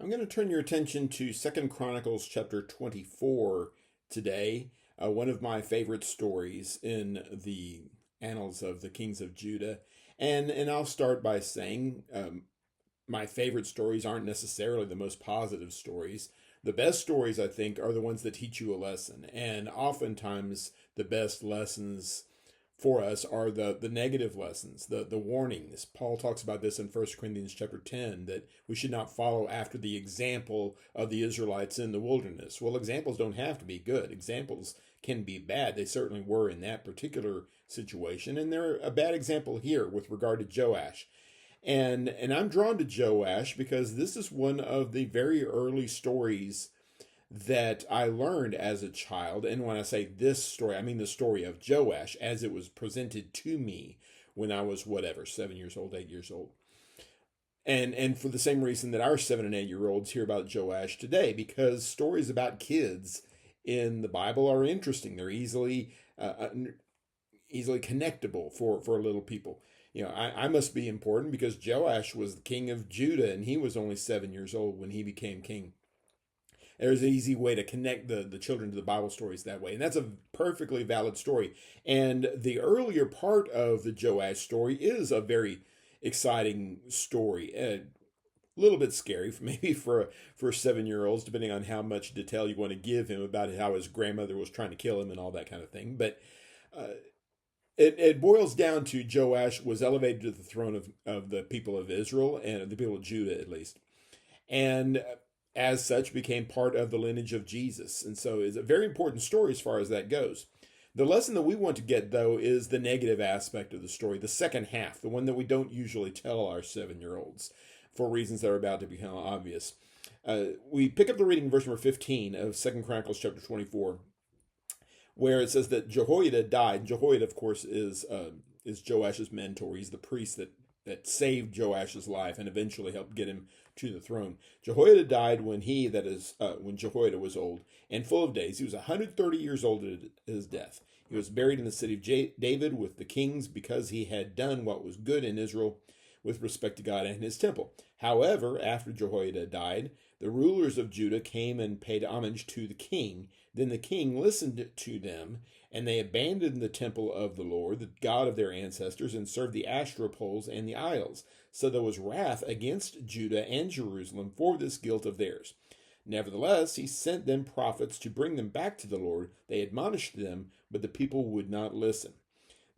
I'm going to turn your attention to Second Chronicles chapter 24 today, one of my favorite stories in the annals of the kings of Judah. And I'll start by saying my favorite stories aren't necessarily the most positive stories. The best stories, I think, are the ones that teach you a lesson. And oftentimes, the best lessons for us are the negative lessons, the warnings. Paul talks about this in 1 Corinthians chapter 10, that we should not follow after the example of the Israelites in the wilderness. Well, examples don't have to be good. Examples can be bad. They certainly were in that particular situation. And they're a bad example here with regard to Joash. And I'm drawn to Joash because this is one of the very early stories that I learned as a child. And when I say this story, I mean the story of Joash as it was presented to me when I was 7 years old, 8 years old. And for the same reason that our 7 and 8 year olds hear about Joash today, because stories about kids in the Bible are interesting. They're easily connectable for little people. I must be important because Joash was the king of Judah, and he was only 7 years old when he became king. There's an easy way to connect the children to the Bible stories that way. And that's a perfectly valid story. And the earlier part of the Joash story is a very exciting story. A little bit scary, maybe for 7-year-olds, depending on how much detail you want to give him about how his grandmother was trying to kill him and all that kind of thing. But it boils down to Joash was elevated to the throne of the people of Israel, and the people of Judah at least. And as such became part of the lineage of Jesus. And so it's a very important story as far as that goes. The lesson that we want to get, though, is the negative aspect of the story, the second half, the one that we don't usually tell our 7-year-olds for reasons that are about to become obvious. We pick up the reading in verse number 15 of 2 Chronicles chapter 24, where it says that Jehoiada died. Jehoiada, of course, is Joash's mentor. He's the priest that saved Joash's life and eventually helped get him to the throne. Jehoiada died when when Jehoiada was old and full of days. He was 130 years old at his death. He was buried in the city of David with the kings because he had done what was good in Israel with respect to God and his temple. However, after Jehoiada died, the rulers of Judah came and paid homage to the king. Then the king listened to them, and they abandoned the temple of the Lord, the God of their ancestors, and served the Asherah poles and the idols. So there was wrath against Judah and Jerusalem for this guilt of theirs. Nevertheless, he sent them prophets to bring them back to the Lord. They admonished them, but the people would not listen.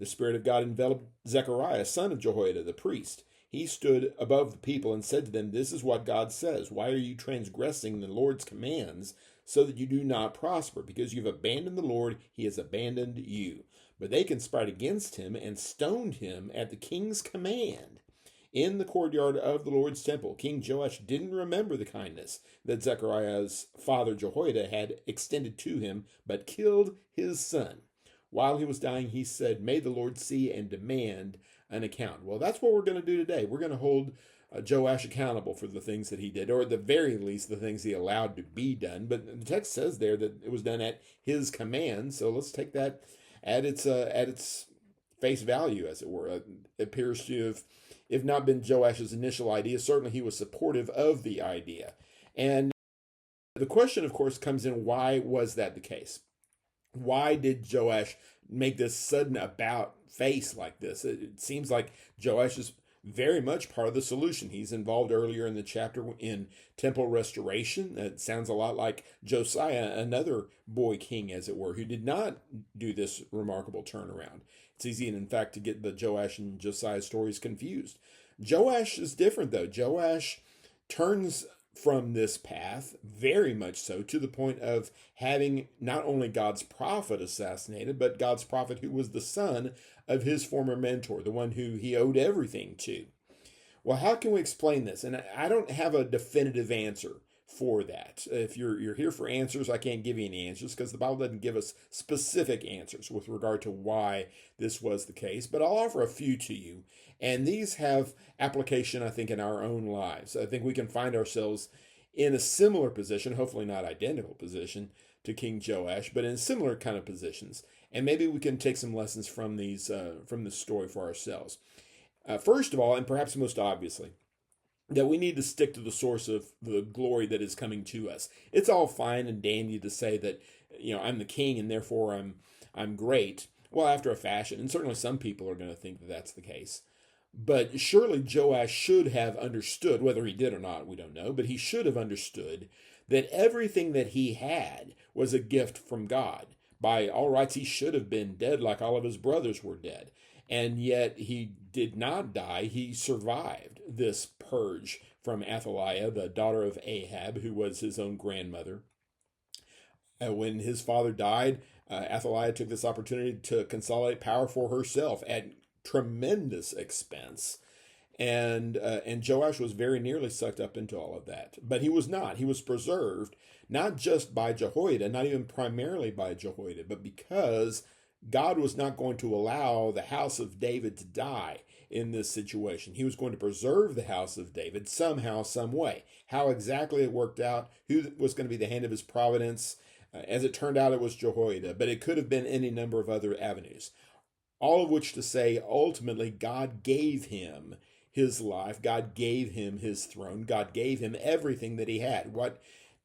The Spirit of God enveloped Zechariah, son of Jehoiada, the priest. He stood above the people and said to them, "This is what God says. Why are you transgressing the Lord's commands so that you do not prosper? Because you've abandoned the Lord, he has abandoned you." But they conspired against him and stoned him at the king's command in the courtyard of the Lord's temple. King Joash didn't remember the kindness that Zechariah's father Jehoiada had extended to him, but killed his son. While he was dying, he said, "May the Lord see and demand an account." Well, that's what we're going to do today. We're going to hold Joash accountable for the things that he did, or at the very least, the things he allowed to be done. But the text says there that it was done at his command, so let's take that at its face value, as it were. It appears to have, if not been Joash's initial idea, certainly he was supportive of the idea. And the question, of course, comes in, why was that the case? Why did Joash make this sudden about face like this? It seems like Joash is very much part of the solution. He's involved earlier in the chapter in temple restoration. It sounds a lot like Josiah, another boy king, as it were, who did not do this remarkable turnaround. It's easy, in fact, to get the Joash and Josiah stories confused. Joash is different, though. Joash turns from this path, very much so, to the point of having not only God's prophet assassinated, but God's prophet who was the son of his former mentor, the one who he owed everything to. Well, how can we explain this? And I don't have a definitive answer for that. If you're here for answers, I can't give you any answers because the Bible doesn't give us specific answers with regard to why this was the case, but I'll offer a few to you. And these have application, I think, in our own lives. I think we can find ourselves in a similar position, hopefully not identical position to King Joash, but in similar kind of positions. And maybe we can take some lessons from this story for ourselves. First of all, and perhaps most obviously, that we need to stick to the source of the glory that is coming to us. It's all fine and dandy to say that, I'm the king and therefore I'm great. Well, after a fashion, and certainly some people are going to think that that's the case. But surely Joash should have understood, whether he did or not, we don't know, but he should have understood that everything that he had was a gift from God. By all rights, he should have been dead like all of his brothers were dead. And yet he did not die. He survived this purge from Athaliah, the daughter of Ahab, who was his own grandmother. When his father died, Athaliah took this opportunity to consolidate power for herself at tremendous expense. And Joash was very nearly sucked up into all of that. But he was not. He was preserved, not just by Jehoiada, not even primarily by Jehoiada, but because God was not going to allow the house of David to die in this situation. He was going to preserve the house of David somehow, some way. How exactly it worked out, who was going to be the hand of his providence, as it turned out, it was Jehoiada, but it could have been any number of other avenues. All of which to say, ultimately, God gave him his life. God gave him his throne. God gave him everything that he had. What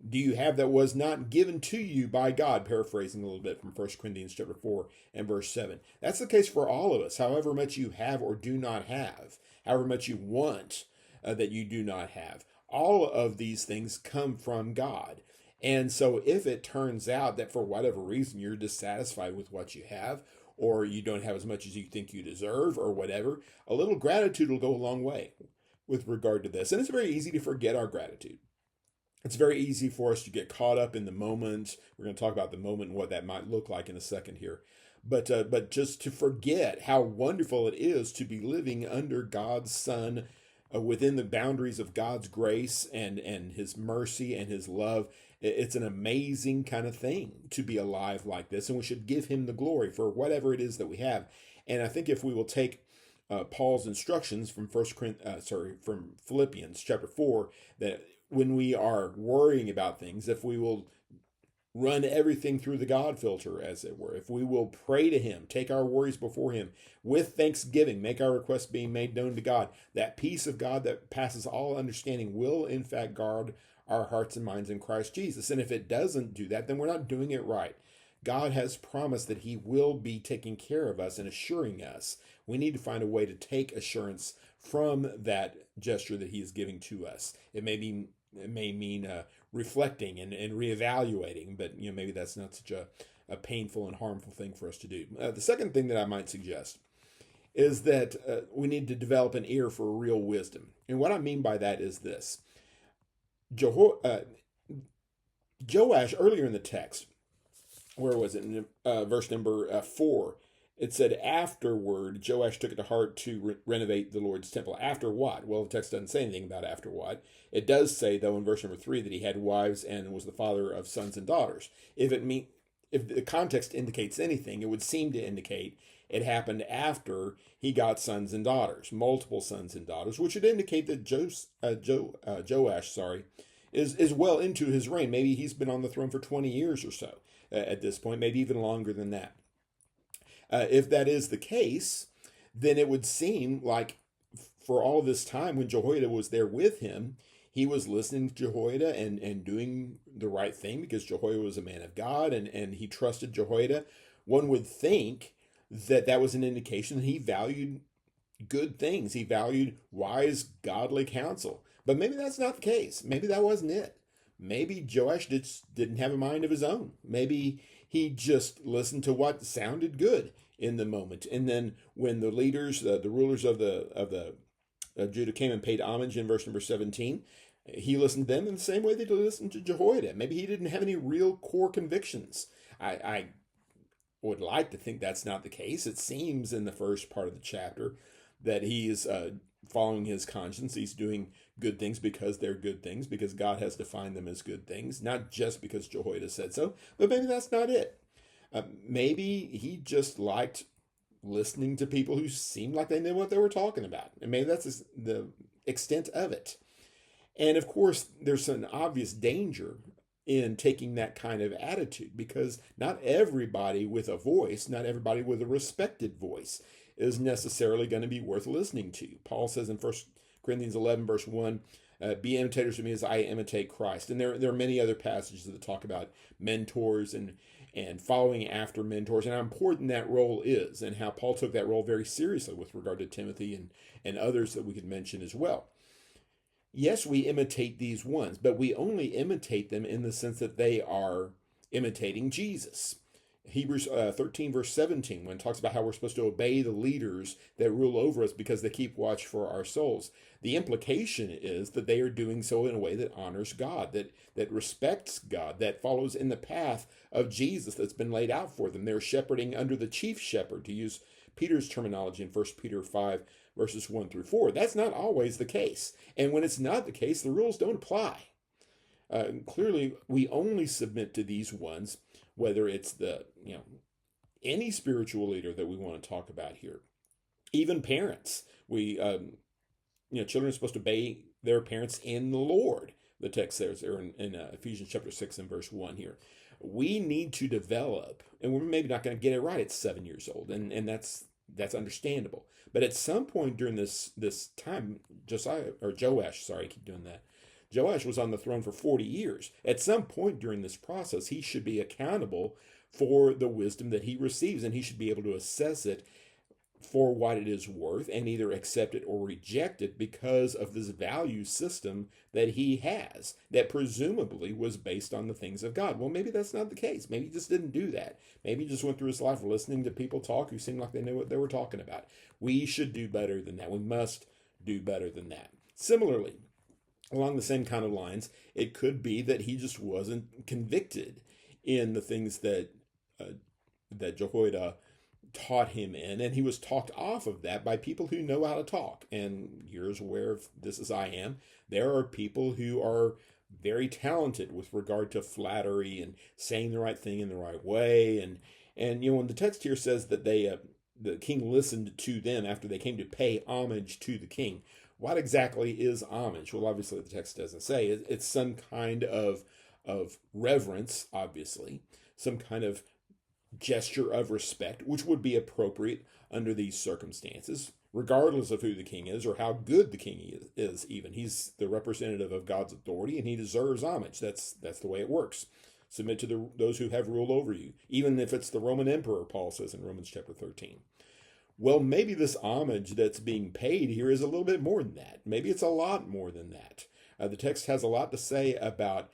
do you have that was not given to you by God? Paraphrasing a little bit from 1 Corinthians chapter 4 and verse 7. That's the case for all of us. However much you have or do not have, however much you want that you do not have, all of these things come from God. And so if it turns out that for whatever reason you're dissatisfied with what you have, or you don't have as much as you think you deserve, or whatever, a little gratitude will go a long way with regard to this. And it's very easy to forget our gratitude. It's very easy for us to get caught up in the moment. We're going to talk about the moment and what that might look like in a second here. But just to forget how wonderful it is to be living under God's Son, within the boundaries of God's grace and his mercy and his love. It's an amazing kind of thing to be alive like this, and we should give him the glory for whatever it is that we have. And I think if we will take Paul's instructions from from Philippians chapter 4, that when we are worrying about things, if we will run everything through the God filter, as it were, if we will pray to him, take our worries before him with thanksgiving, make our requests being made known to God, that peace of God that passes all understanding will in fact guard our hearts and minds in Christ Jesus. And if it doesn't do that, then we're not doing it right. God has promised that he will be taking care of us and assuring us. We need to find a way to take assurance from that gesture that he is giving to us. It may mean reflecting and reevaluating, but maybe that's not such a painful and harmful thing for us to do. The second thing that I might suggest is that we need to develop an ear for real wisdom. And what I mean by that is this. Joash, earlier in the text, where was it? In verse number 4, it said, afterward, Joash took it to heart to renovate the Lord's temple. After what? Well, the text doesn't say anything about after what. It does say, though, in verse number 3, that he had wives and was the father of sons and daughters. If the context indicates anything, it would seem to indicate it happened after he got sons and daughters, multiple sons and daughters, which would indicate that Joash is well into his reign. Maybe he's been on the throne for 20 years or so at this point, maybe even longer than that. If that is the case, then it would seem like for all this time when Jehoiada was there with him, he was listening to Jehoiada and doing the right thing because Jehoiada was a man of God and he trusted Jehoiada. One would think that was an indication that he valued good things. He valued wise, godly counsel. But maybe that's not the case. Maybe that wasn't it. Maybe Joash didn't have a mind of his own. Maybe he just listened to what sounded good in the moment. And then when the leaders, the rulers of Judah came and paid homage in verse number 17, he listened to them in the same way that he listened to Jehoiada. Maybe he didn't have any real core convictions. I would like to think that's not the case. It seems in the first part of the chapter that he is following his conscience. He's doing good things because they're good things, because God has defined them as good things, not just because Jehoiada said so. But maybe that's not it. Maybe he just liked listening to people who seemed like they knew what they were talking about. And maybe that's the extent of it. And of course, there's an obvious danger in taking that kind of attitude, because not everybody with a voice, not everybody with a respected voice is necessarily going to be worth listening to. Paul says in 1 Corinthians 11, verse 1, be imitators of me as I imitate Christ. And there are many other passages that talk about mentors and following after mentors, and how important that role is, and how Paul took that role very seriously with regard to Timothy and others that we could mention as well. Yes, we imitate these ones, but we only imitate them in the sense that they are imitating Jesus. Hebrews 13, verse 17, when it talks about how we're supposed to obey the leaders that rule over us because they keep watch for our souls. The implication is that they are doing so in a way that honors God, that respects God, that follows in the path of Jesus that's been laid out for them. They're shepherding under the chief shepherd, to use Peter's terminology in 1 Peter 5, verses 1 through 4. That's not always the case. And when it's not the case, the rules don't apply. Clearly, we only submit to these ones, whether it's any spiritual leader that we want to talk about here, even parents. Children are supposed to obey their parents in the Lord. The text says there in Ephesians chapter 6 and verse 1 here. We need to develop, and we're maybe not going to get it right at 7 years old, and that's understandable. But at some point during this time, Joash, I keep doing that. Joash was on the throne for 40 years. At some point during this process, he should be accountable for the wisdom that he receives, and he should be able to assess it for what it is worth and either accept it or reject it because of this value system that he has that presumably was based on the things of God. Well, maybe that's not the case. Maybe he just didn't do that. Maybe he just went through his life listening to people talk who seemed like they knew what they were talking about. We should do better than that. We must do better than that. Similarly, along the same kind of lines, it could be that he just wasn't convicted in the things that Jehoiada taught him in, and he was talked off of that by people who know how to talk. And you're as aware of this as I am. There are people who are very talented with regard to flattery and saying the right thing in the right way. And when the text here says that the king listened to them after they came to pay homage to the king, what exactly is homage? Well, obviously the text doesn't say. It's some kind of reverence, obviously, some kind of gesture of respect, which would be appropriate under these circumstances, regardless of who the king is or how good the king is even. He's the representative of God's authority, and he deserves homage. That's the way it works. Submit to those who have rule over you, even if it's the Roman emperor, Paul says in Romans chapter 13. Well, maybe this homage that's being paid here is a little bit more than that. Maybe it's a lot more than that. The text has a lot to say about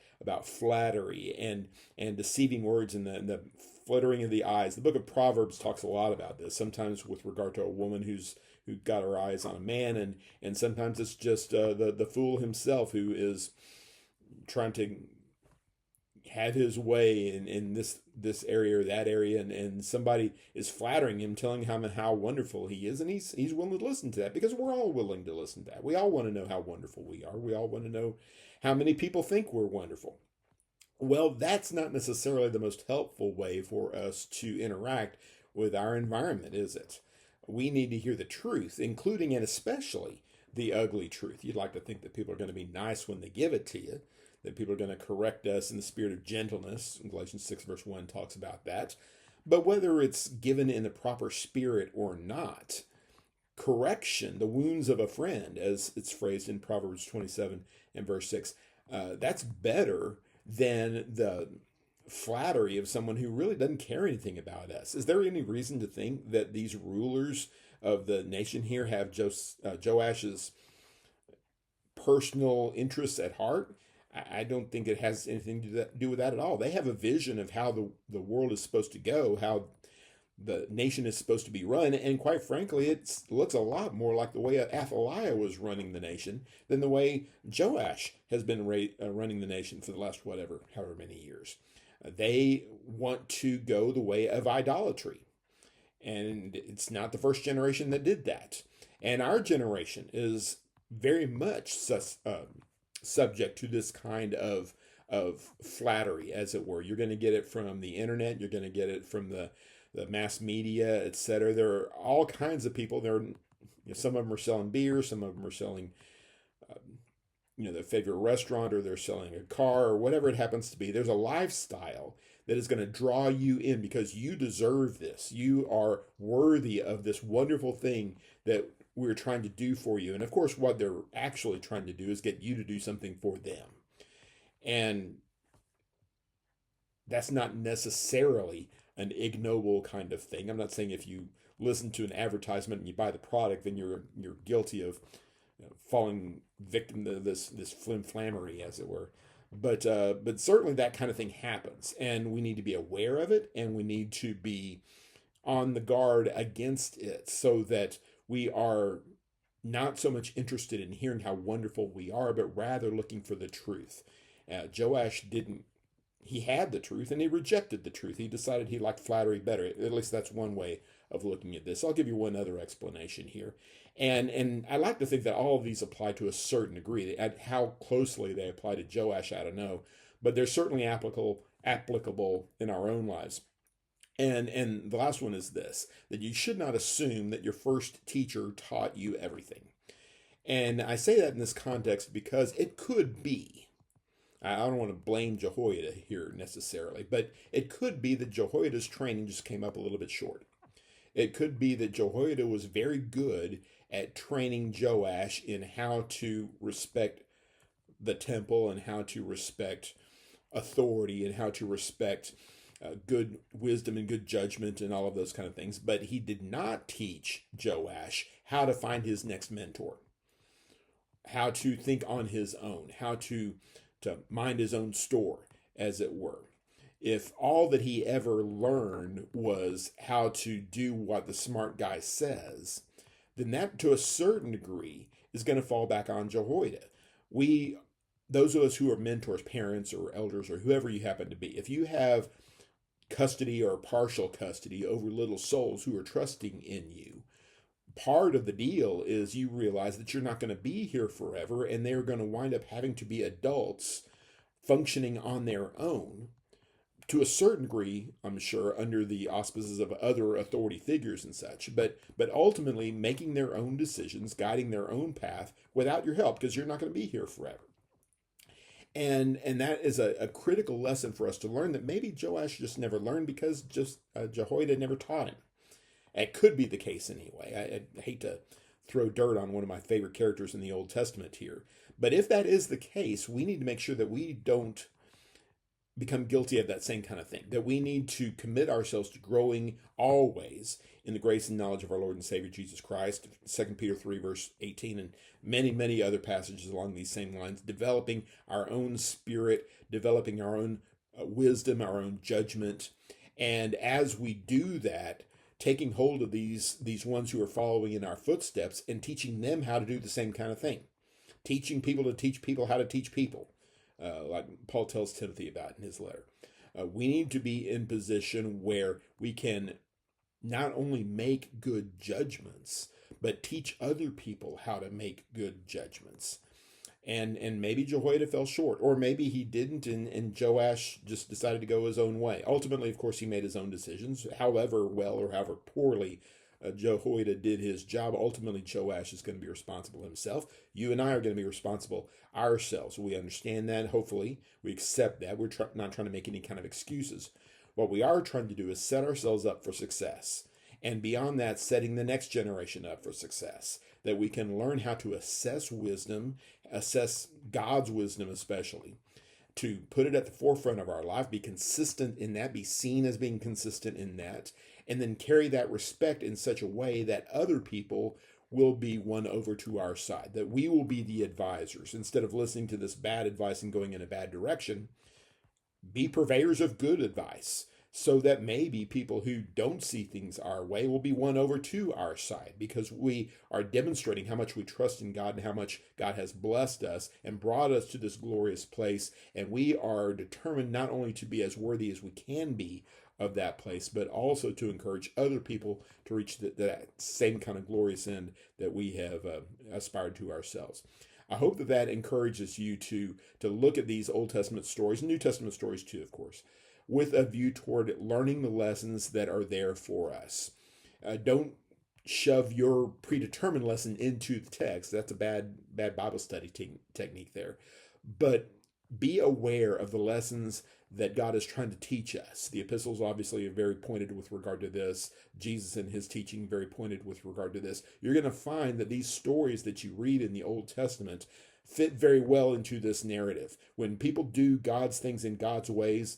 flattery and deceiving words and the fluttering of the eyes. The book of Proverbs talks a lot about this, sometimes with regard to a woman who got her eyes on a man, and sometimes it's just the fool himself who is trying to have his way in this area or that area, and somebody is flattering him, telling him how wonderful he is, and he's willing to listen to that, because we're all willing to listen to that. We all want to know how wonderful we are. We all want to know how many people think we're wonderful. Well, that's not necessarily the most helpful way for us to interact with our environment, is it? We need to hear the truth, including and especially the ugly truth. You'd like to think that people are going to be nice when they give it to you, that people are going to correct us in the spirit of gentleness. Galatians 6 verse 1 talks about that. But whether it's given in the proper spirit or not, correction, the wounds of a friend, as it's phrased in Proverbs 27 and verse 6, that's better than the flattery of someone who really doesn't care anything about us. Is there any reason to think that these rulers of the nation here have Joash's personal interests at heart? I don't think it has anything to do with that at all. They have a vision of how the world is supposed to go, how the nation is supposed to be run, and quite frankly, it looks a lot more like the way Athaliah was running the nation than the way Joash has been running the nation for the last however many years. They want to go the way of idolatry, and it's not the first generation that did that. And our generation is very much subject to this kind of flattery, as it were. You're going to get it from the internet. You're going to get it from the mass media, etc. There are all kinds of people. Some of them are selling beer. Some of them are selling, their favorite restaurant, or they're selling a car, or whatever it happens to be. There's a lifestyle that is going to draw you in because you deserve this. You are worthy of this wonderful thing that we're trying to do for you. And of course, what they're actually trying to do is get you to do something for them. And that's not necessarily an ignoble kind of thing. I'm not saying if you listen to an advertisement and you buy the product, then you're guilty of falling victim to this flimflammery, as it were. But certainly that kind of thing happens, and we need to be aware of it, and we need to be on the guard against it, so that we are not so much interested in hearing how wonderful we are, but rather looking for the truth. Joash didn't. He had the truth and he rejected the truth. He decided he liked flattery better. At least that's one way of looking at this. I'll give you one other explanation here. And I like to think that all of these apply to a certain degree. At how closely they apply to Joash, I don't know. But they're certainly applicable in our own lives. And the last one is this, that you should not assume that your first teacher taught you everything. And I say that in this context because it could be, I don't want to blame Jehoiada here necessarily, but it could be that Jehoiada's training just came up a little bit short. It could be that Jehoiada was very good at training Joash in how to respect the temple and how to respect authority and how to respect good wisdom and good judgment and all of those kind of things. But he did not teach Joash how to find his next mentor, how to think on his own, how to mind his own store, as it were. If all that he ever learned was how to do what the smart guy says, then that, to a certain degree, is going to fall back on Jehoiada. Those of us who are mentors, parents or elders or whoever you happen to be, if you have custody or partial custody over little souls who are trusting in you, part of the deal is you realize that you're not going to be here forever, and they're going to wind up having to be adults functioning on their own, to a certain degree, I'm sure, under the auspices of other authority figures and such, but ultimately making their own decisions, guiding their own path without your help, because you're not going to be here forever. And that is a critical lesson for us to learn, that maybe Joash just never learned because Jehoiada never taught him. It could be the case anyway. I hate to throw dirt on one of my favorite characters in the Old Testament here. But if that is the case, we need to make sure that we don't become guilty of that same kind of thing. That we need to commit ourselves to growing always in the grace and knowledge of our Lord and Savior Jesus Christ. 2 Peter 3 verse 18 and many, many other passages along these same lines. Developing our own spirit, developing our own wisdom, our own judgment. And as we do that, taking hold of these ones who are following in our footsteps and teaching them how to do the same kind of thing. Teaching people to teach people how to teach people, like Paul tells Timothy about in his letter. We need to be in position where we can not only make good judgments, but teach other people how to make good judgments. And maybe Jehoiada fell short, or maybe he didn't, and Joash just decided to go his own way. Ultimately, of course, he made his own decisions. However well or however poorly Jehoiada did his job, ultimately Joash is going to be responsible himself. You and I are going to be responsible ourselves. We understand that. Hopefully, we accept that. We're not trying to make any kind of excuses. What we are trying to do is set ourselves up for success. And beyond that, setting the next generation up for success. That we can learn how to assess wisdom, assess God's wisdom especially, to put it at the forefront of our life, be consistent in that, be seen as being consistent in that, and then carry that respect in such a way that other people will be won over to our side, that we will be the advisors. Instead of listening to this bad advice and going in a bad direction, be purveyors of good advice, so that maybe people who don't see things our way will be won over to our side, because we are demonstrating how much we trust in God and how much God has blessed us and brought us to this glorious place. And we are determined not only to be as worthy as we can be of that place, but also to encourage other people to reach that same kind of glorious end that we have aspired to ourselves. I hope that encourages you to look at these Old Testament stories, New Testament stories too, of course, with a view toward learning the lessons that are there for us. Don't shove your predetermined lesson into the text. That's a bad Bible study technique there. But be aware of the lessons that God is trying to teach us. The epistles obviously are very pointed with regard to this. Jesus and his teaching very pointed with regard to this. You're going to find that these stories that you read in the Old Testament fit very well into this narrative. When people do God's things in God's ways,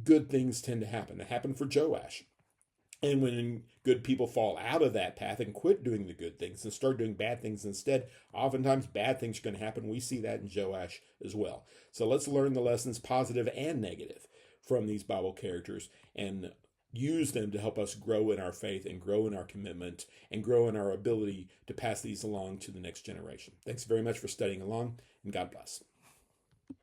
good things tend to happen. It happened for Joash. And when good people fall out of that path and quit doing the good things and start doing bad things instead, oftentimes bad things are going to happen. We see that in Joash as well. So let's learn the lessons, positive and negative, from these Bible characters and use them to help us grow in our faith and grow in our commitment and grow in our ability to pass these along to the next generation. Thanks very much for studying along, and God bless.